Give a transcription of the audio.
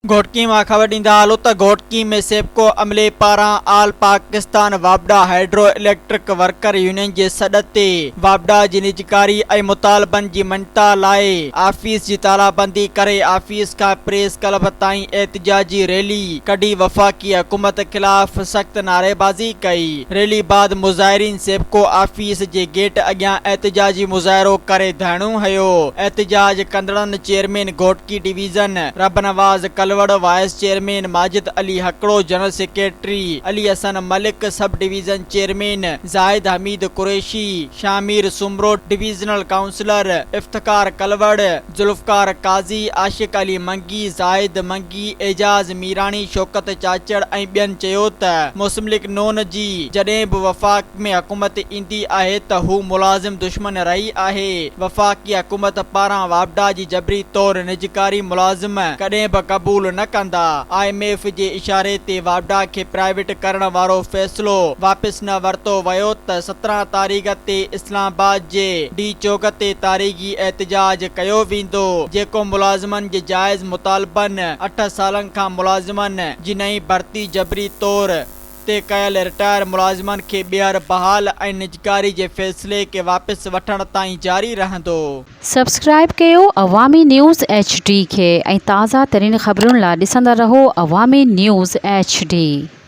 घोटकी में खबर ॾींदा हलो त घोटकी में सेप्को अमले पारां आल पाकिस्तान वापडा हाइड्रो इलेक्ट्रिक वर्कर यूनियन जे सॾ ते वापडा जी निजकारी ऐं मुतालबनि जी मञता लाइ आफिस जी तालाबंदी करे आफिस खां प्रेस क्लब ताईं एहतिजाजी रैली कढी वफ़ाक़ी हुकूमत ख़िलाफ़ सख़्त नारेबाज़ी कई। रैली बाद मुज़ाहिरीन सेप्को आफिस जे गेट अॻियां एहतिजाजी मुज़ाहिरो करे धरणो हयो। एहतिजाज कंदड़नि chairman Ghotki division Rab Nawaz Kalwar, vice chairman Majid Ali Hakro, general secretary Ali Hasan Malik, sub division chairman Zahid Hameed Qureshi, Shamir Soomro, divisional councillor Iftikhar Kalwar, Zulfiqar Qazi, Ashiq Ali Mangi, Zahid मंगी, एजाज मीरानी, शौकत चाचड़ ऐं ॿियनि चयो त मुस्लिम लीग नून जी जॾहिं बि वफ़ाक़ में हुकूमत ईंदी आहे त हू मुलाज़िम दुश्मन रही आहे। वफ़ाक़ी हुकूमत पारां वापडा जी जबरी तौर निजकारी मुलाज़िम कॾहिं बि क़बूल न कंदा। IMF जे इशारे ते वापडा खे प्राइवेट करण वारो फ़ैसिलो वापसि न वरितो वियो त 17 तारीख़ ते इस्लामाबाद जे डी चौक ते तारीख़ी एहतिजाज कयो वेंदो, जेको मुलाज़िमनि जे जाइज़ मुतालबनि 8 सालनि खां मुलाज़िमनि जी नई भर्ती जबरी तौर ते कयल रिटायर मुलाज़िमनि खे ॿीहर बहाल ऐं निजकारी जे फ़ैसिले खे वापसि वठण ताईं जारी रहंदो। सब्सक्राइब कयो अवामी न्यूज़ HD खे ऐं ताज़ा तरीन ख़बरुनि लाइ ॾिसंदा रहो अवामी न्यूज़ HD।